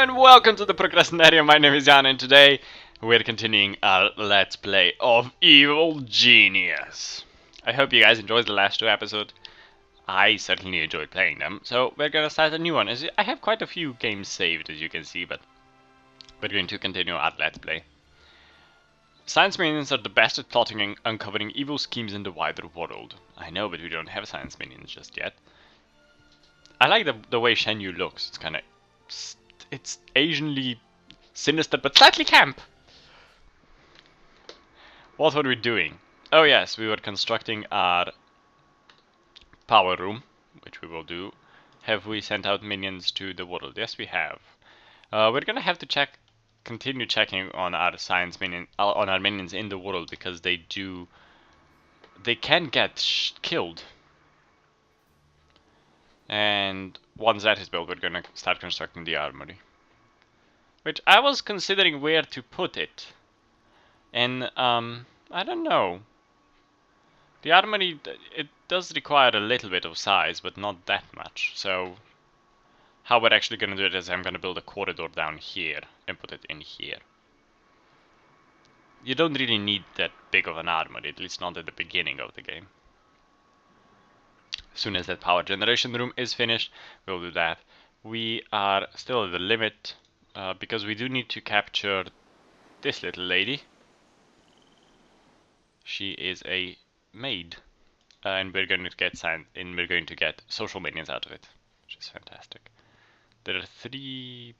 and welcome to the Procrastinaria. My name is Jan and today we're continuing our Let's Play of Evil Genius. I hope you guys enjoyed the last two episodes. I certainly enjoyed playing them, so we're gonna start a new one. I have quite a few games saved, as you can see, but we're going to continue our Let's Play. Science minions are the best at plotting and uncovering evil schemes in the wider world. I know, but we don't have science minions just yet. I like the way Shen Yu looks. It's kind of... It's Asianly sinister, but slightly camp. What were we doing? Oh yes, we were constructing our power room, which we will do. Have we sent out minions to the world? Yes, we have. We're gonna have to continue checking on our on our minions in the world, because they can get killed. And once that is built, we're gonna start constructing the armory. Which I was considering where to put it. And, I don't know. The armory, it does require a little bit of size, but not that much. So, how we're actually gonna do it is I'm gonna build a corridor down here and put it in here. You don't really need that big of an armory, at least not at the beginning of the game. As soon as that power generation room is finished, we'll do that. We are still at the limit, because we do need to capture this little lady. She is a maid, and we're going to get social minions out of it, which is fantastic. There are 3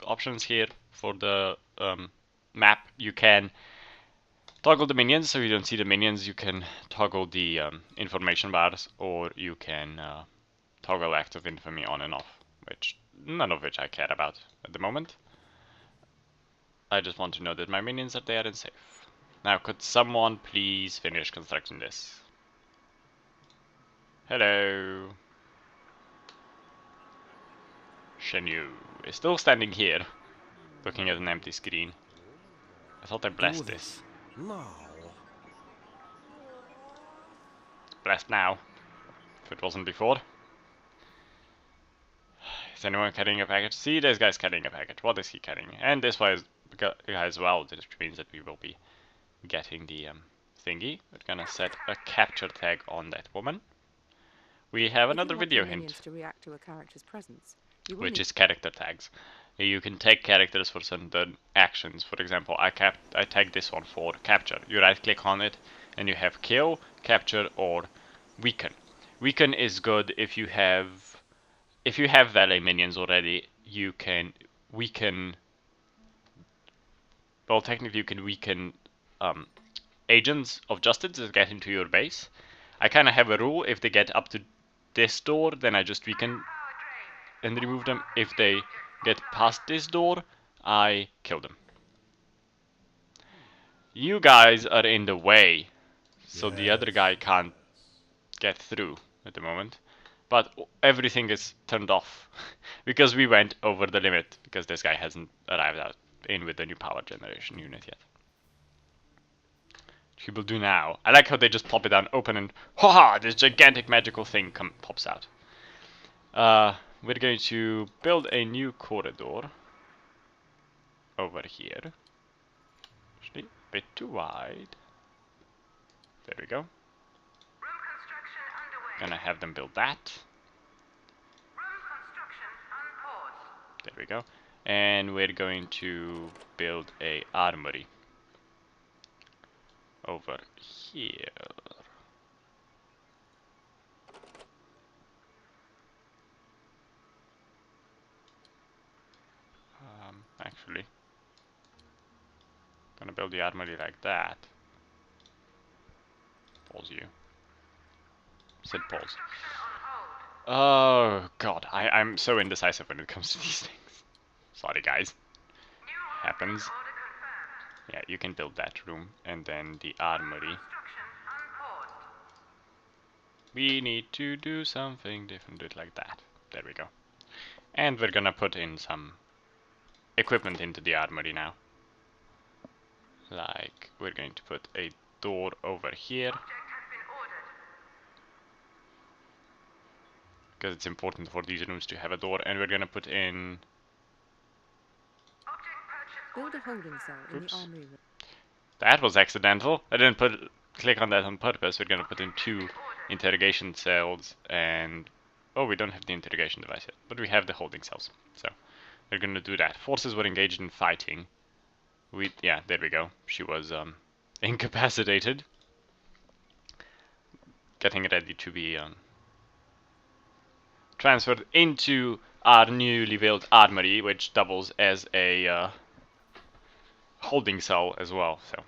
options here for the map. You can toggle the minions so you don't see the minions. You can toggle the information bars, or you can toggle active infamy on and off, which none of which I care about at the moment. I just want to know that my minions are there and safe. Now, could someone please finish constructing this? Hello. Shen Yu is still standing here, looking at an empty screen. I thought I blessed this. No. It's blessed now, if it wasn't before. Is anyone carrying a package? See, this guy's carrying a package. What is he carrying? And this guy as well, which means that we will be getting the thingy. We're gonna set a capture tag on that woman. We have another video hint, to react to a character's presence, which is character tags. You can tag characters for certain actions. For example, I tagged this one for capture. You right click on it and you have kill, capture, or weaken. Weaken is good if you have valet minions already. You can weaken. Well, technically you can weaken agents of justice that get into your base. I kind of have a rule: if they get up to this door, then I just weaken and remove them. If they get past this door, I kill them. You guys are in the way, so the other guy can't get through at the moment. But everything is turned off because we went over the limit, because this guy hasn't arrived in with the new power generation unit yet. He will do now. I like how they just plop it down, open, and haha, this gigantic magical thing pops out. We're going to build a new corridor over here. Actually, a bit too wide. There we go. Gonna have them build that. There we go. And we're going to build a armory over here. Actually, gonna build the armory like that. Pause you. Said pause. Oh god, I'm so indecisive when it comes to these things. Sorry guys. Happens. Yeah, you can build that room, and then the armory. We need to do something different, do it like that. There we go. And we're gonna put in some equipment into the armory now. Like, we're going to put a door over here, because it's important for these rooms to have a door, and we're gonna put in Build a holding cell in the Oops. armory room. That was accidental. I didn't click on that on purpose. We're gonna put in 2 interrogation cells and... Oh, we don't have the interrogation device yet, but we have the holding cells. So, we're gonna do that. Forces were engaged in fighting. Yeah, there we go. She was, incapacitated. Getting ready to be, transferred into our newly built armory, which doubles as a, holding cell as well, so...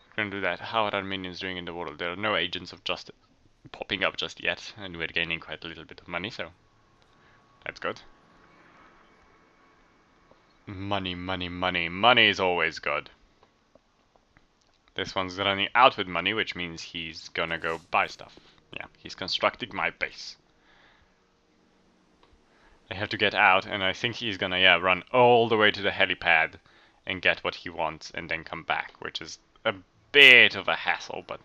We're gonna do that. How are our minions doing in the world? There are no agents of justice popping up just yet, and we're gaining quite a little bit of money, so that's good. Money, money, money. Money is always good. This one's running out with money, which means he's gonna go buy stuff. Yeah, he's constructing my base. I have to get out, and I think he's gonna, yeah, run all the way to the helipad and get what he wants, and then come back, which is a bit of a hassle, but...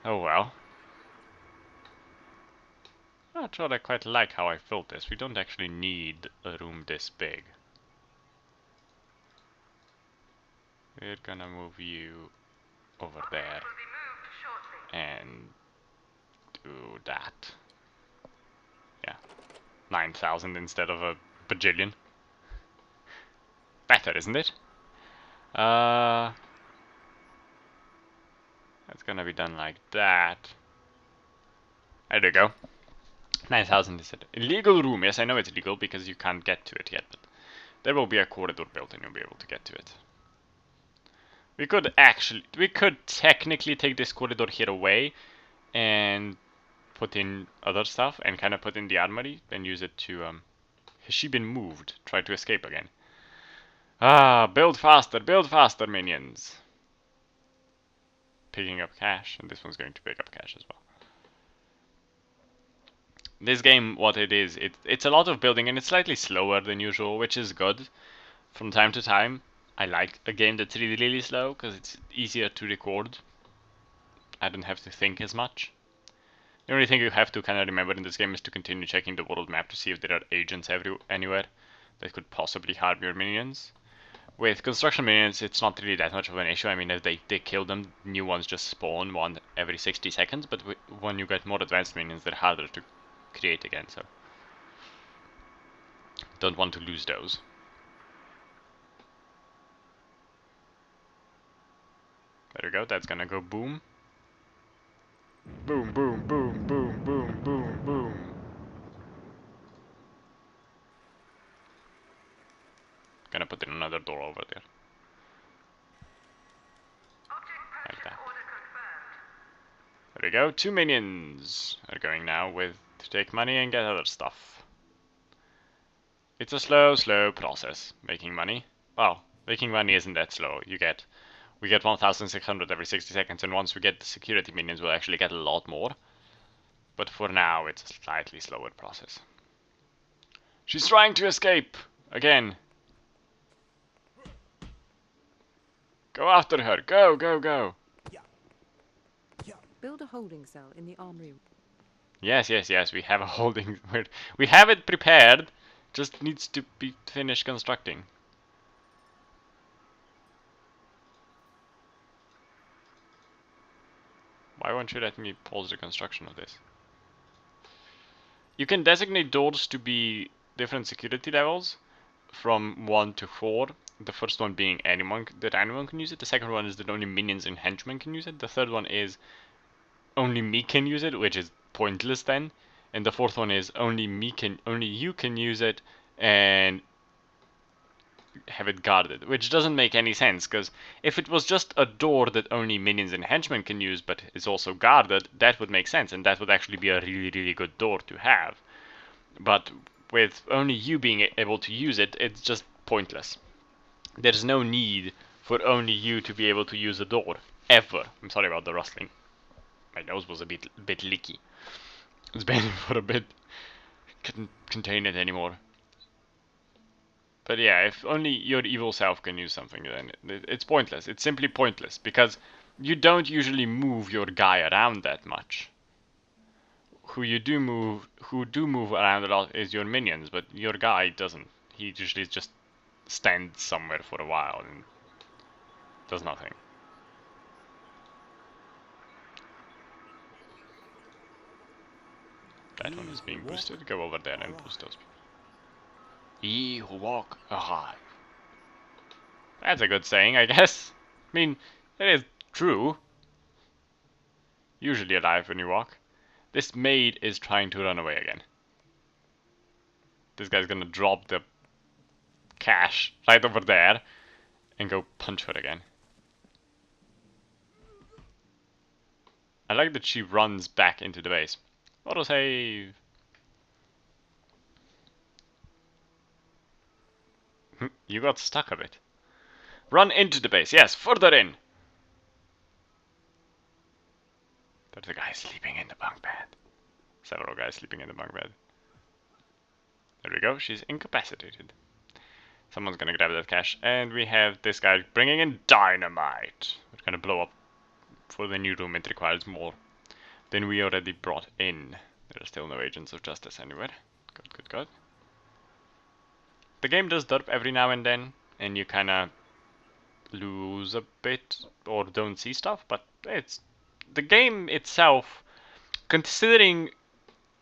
Oh well. Actually, I quite like how I filled this. We don't actually need a room this big. We're gonna move you over there and do that. Yeah, 9,000 instead of a bajillion. Better, isn't it? That's gonna be done like that. There you go. 9,000 is an illegal room. Yes, I know it's illegal because you can't get to it yet, but there will be a corridor built and you'll be able to get to it. We could technically take this corridor here away and put in other stuff and kind of put in the armory and use it to, has she been moved? Try to escape again. Ah, build faster, minions. Picking up cash, and this one's going to pick up cash as well. This game, what it is, it's a lot of building and it's slightly slower than usual, which is good. From time to time, I like a game that's really, really slow because it's easier to record. I don't have to think as much. The only thing you have to kind of remember in this game is to continue checking the world map to see if there are agents anywhere that could possibly harm your minions. With construction minions, it's not really that much of an issue. I mean, if they kill them, new ones just spawn one every 60 seconds, but when you get more advanced minions, they're harder to create again, so don't want to lose those. There we go, that's gonna go boom. Boom, boom, boom, boom, boom, boom, boom. Gonna put in another door over there. Like that. There we go, 2 minions are going now to take money and get other stuff. It's a slow process, making money. Well, making money isn't that slow. We get 1,600 every 60 seconds, and once we get the security minions, we'll actually get a lot more. But for now, it's a slightly slower process. She's trying to escape! Again. Go after her! Go, go, go! Build a holding cell in the armory room. Yes, yes, yes, we have a holding... We have it prepared, just needs to be finished constructing. Why won't you let me pause the construction of this? You can designate doors to be different security levels from 1 to 4. The first one being anyone can use it. The second one is that only minions and henchmen can use it. The third one is only me can use it, which is pointless then. And the fourth one is only you can use it and have it guarded, which doesn't make any sense, because if it was just a door that only minions and henchmen can use but is also guarded, that would make sense, and that would actually be a really, really good door to have. But with only you being able to use it, it's just pointless. There's no need for only you to be able to use a door, ever. I'm sorry about the rustling. My nose was a bit leaky. It's been for a bit. Couldn't contain it anymore. But yeah, if only your evil self can use something, then it's pointless. It's simply pointless, because you don't usually move your guy around that much. Who do move around a lot is your minions, but your guy doesn't. he usually just stands somewhere for a while and does nothing. That one is being boosted. Go over there and boost those people. Ye who walk alive. That's a good saying, I guess. I mean, it is true. Usually alive when you walk. This maid is trying to run away again. This guy's gonna drop the cash right over there and go punch her again. I like that she runs back into the base. Autosave. You got stuck a bit. Run into the base. Yes, further in. There's a guy sleeping in the bunk bed. Several guys sleeping in the bunk bed. There we go. She's incapacitated. Someone's gonna grab that cash. And we have this guy bringing in dynamite. We're gonna blow up for the new room. It requires more than we already brought in. There are still no agents of justice anywhere. Good, good, good. The game does derp every now and then, and you kind of lose a bit or don't see stuff, but it's the game itself, considering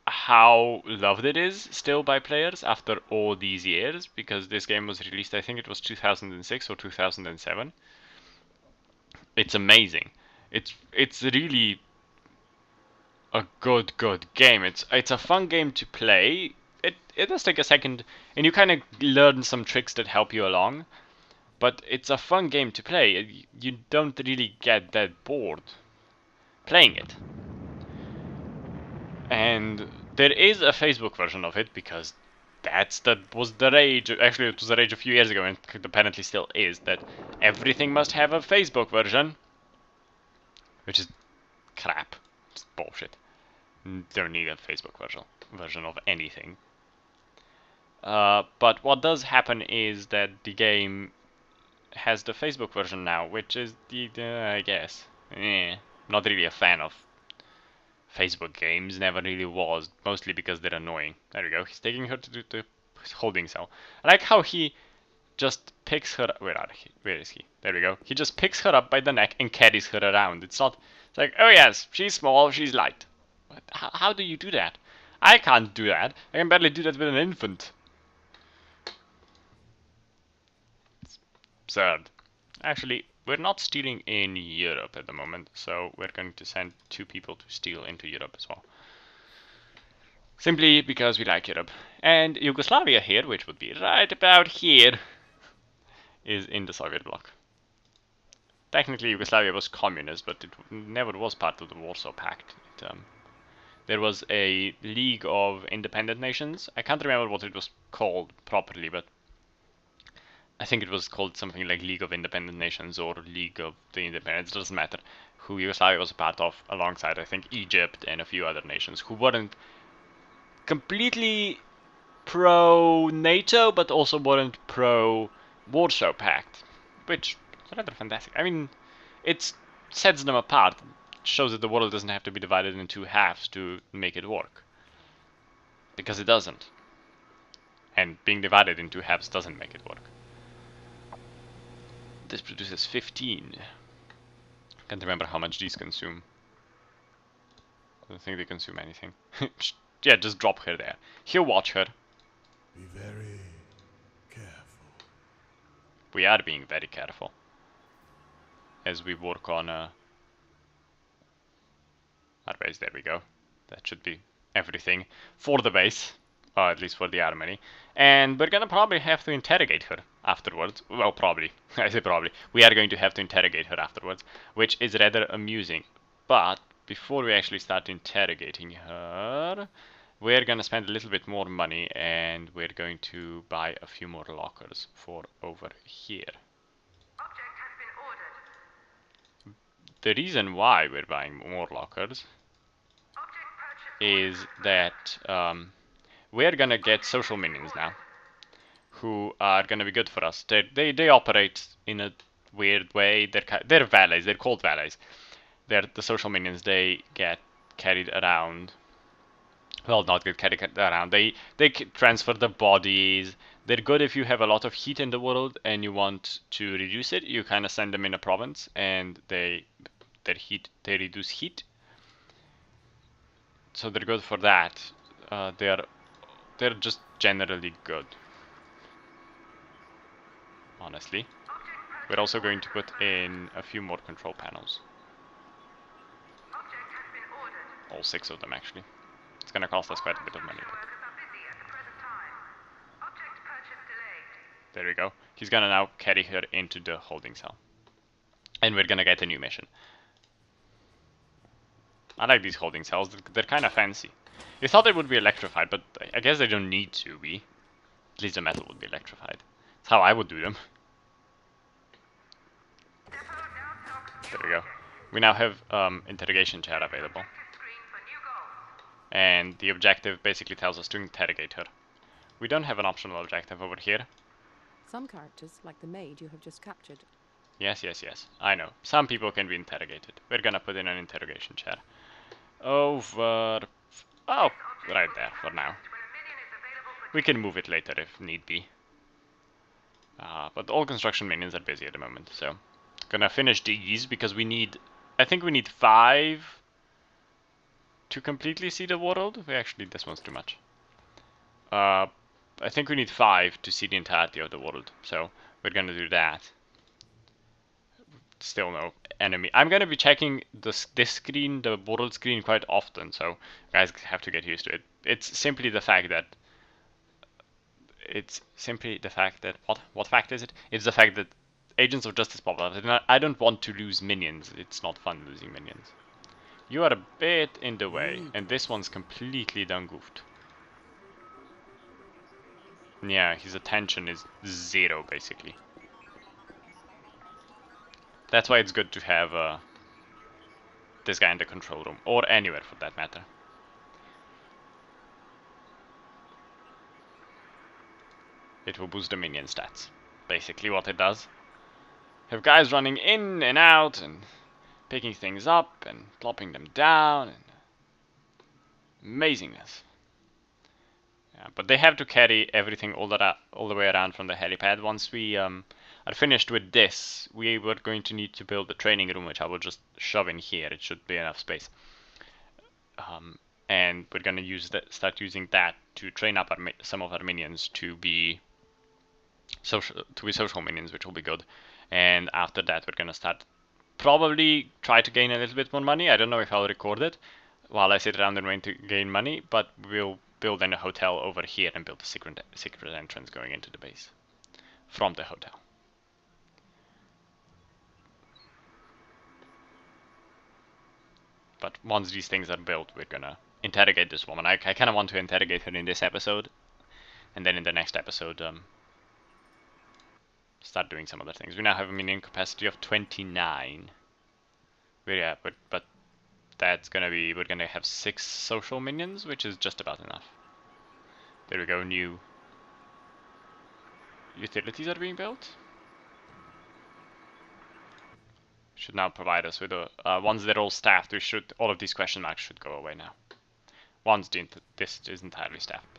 how loved it is still by players after all these years, because this game was released, I think it was 2006 or 2007. It's amazing. It's really a good game. It's a fun game to play. It does take a second, and you kind of learn some tricks that help you along. But it's a fun game to play. You don't really get that bored playing it. And there is a Facebook version of it because that was the rage. Actually, it was the rage a few years ago, and it apparently still is, that everything must have a Facebook version, which is crap. It's bullshit. Don't need a Facebook version of anything. But what does happen is that the game has the Facebook version now, which is I guess, not really a fan of Facebook games. Never really was, mostly because they're annoying. There we go. He's taking her to the holding cell. I like how he just picks her. Where is he? There we go. He just picks her up by the neck and carries her around. It's not. It's like, oh yes, she's small, she's light. But how do you do that? I can't do that. I can barely do that with an infant. It's absurd. Actually, we're not stealing in Europe at the moment, so we're going to send 2 people to steal into Europe as well. Simply because we like Europe. And Yugoslavia here, which would be right about here, is in the Soviet bloc. Technically, Yugoslavia was communist, but it never was part of the Warsaw Pact. There was a League of Independent Nations. I can't remember what it was called properly, but I think it was called something like League of Independent Nations or League of the Independents, it doesn't matter, who Yugoslavia was a part of, alongside, I think, Egypt and a few other nations who weren't completely pro-NATO, but also weren't pro-Warsaw Pact, which is rather fantastic. I mean, it sets them apart, shows that the world doesn't have to be divided in 2 halves to make it work, because it doesn't. And being divided in 2 halves doesn't make it work. This produces 15. Can't remember how much these consume. I don't think they consume anything. Yeah, just drop her there. He'll watch her. Be very careful. We are being very careful as we work on our base. There we go. That should be everything for the base, or at least for the armory. And we're gonna probably have to interrogate her afterwards. Well, probably. I say probably. We are going to have to interrogate her afterwards, which is rather amusing. But before we actually start interrogating her, we're gonna spend a little bit more money, and we're going to buy a few more lockers for over here. Object has been ordered. The reason why we're buying more lockers is that we're gonna get social minions now, who are gonna be good for us. They operate in a weird way. They're valets. They're called valets. They're the social minions. They get carried around. Well, not get carried around. They transfer the bodies. They're good if you have a lot of heat in the world and you want to reduce it. You kind of send them in a province and they reduce heat. So they're good for that. They're just generally good. Honestly. We're also going to put in a few more control panels. Object has been ordered. All 6 of them actually. It's gonna cost us quite a bit of money. But Workers are busy at the present time. Object purchase delayed. there we go. He's gonna now carry her into the holding cell. And we're gonna get a new mission. I like these holding cells, they're kind of fancy. You thought they would be electrified, but I guess they don't need to be. At least the metal would be electrified. That's how I would do them. There we go. We now have interrogation chat available. And the objective basically tells us to interrogate her. We don't have an optional objective over here. Some characters, like the maid you have just captured. Yes, I know. Some people can be interrogated. We're gonna put in an interrogation chat. Over... Oh, right there for now. We can move it later if need be. But all construction minions are busy at the moment, so... Gonna finish these because we need... I think we need 5 to completely see the world. Actually, this one's too much. I think we need 5 to see the entirety of the world, so we're gonna do that. Still no enemy. I'm gonna be checking this screen, the world screen, quite often, so you guys have to get used to it. It's simply the fact that... What fact is it? It's the fact that Agents of Justice pop up, and I don't want to lose minions. It's not fun losing minions. You are a bit in the way, and this one's completely done goofed. Yeah, his attention is 0, basically. That's why it's good to have this guy in the control room, or anywhere for that matter. It will boost the minion stats. Basically what it does. Have guys running in and out and picking things up and plopping them down and amazingness. Yeah, but they have to carry everything all the way around from the helipad. Once we are finished with this, we were going to need to build a training room, which I will just shove in here. It should be enough space. And we're gonna start using that to train up some of our minions to be social minions, which will be good. And after that, we're gonna start probably try to gain a little bit more money. I don't know if I'll record it while I sit around and wait to gain money, but we'll build in a hotel over here and build a secret entrance going into the base from the hotel. But once these things are built, we're gonna interrogate this woman. I kind of want to interrogate her in this episode, and then in the next episode, start doing some other things. We now have a minion capacity of 29. Yeah, but that's gonna be, we're gonna have 6 social minions, which is just about enough. There we go, new utilities are being built. Should now provide us with a, once they're all staffed, all of these question marks should go away now. Once this is entirely staffed.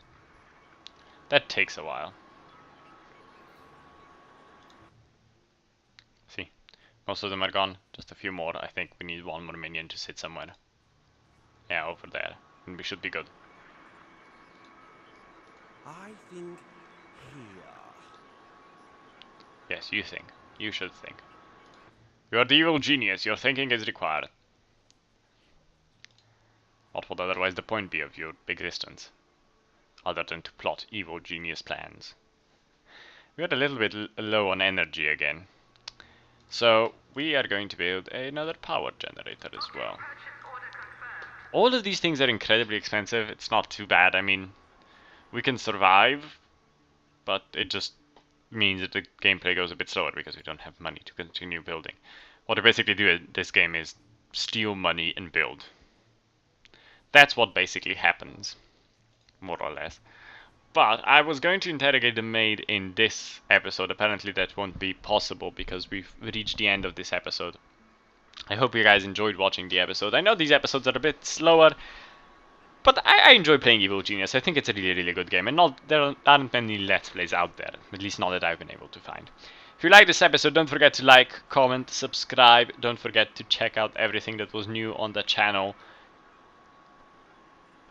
That takes a while. See, most of them are gone, just a few more. I think we need 1 more minion to sit somewhere. Yeah, over there, and we should be good. I think here. Yes, you think. You should think. You are the evil genius, your thinking is required. What would otherwise the point be of your existence? Other than to plot evil genius plans. We are a little bit low on energy again. So, we are going to build another power generator as well. All of these things are incredibly expensive. It's not too bad. I mean, we can survive, but it just means that the gameplay goes a bit slower because we don't have money to continue building. What we basically do in this game is steal money and build. That's what basically happens, more or less. But I was going to interrogate the maid in this episode. Apparently that won't be possible because we've reached the end of this episode. I hope you guys enjoyed watching the episode. I know these episodes are a bit slower, But I enjoy playing Evil Genius. I think it's a really good game, and there aren't many Let's Plays out there, at least not that I've been able to find. If you like this episode, don't forget to like, comment, subscribe. Don't forget to check out everything that was new on the channel.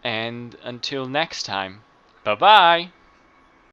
And until next time, bye bye!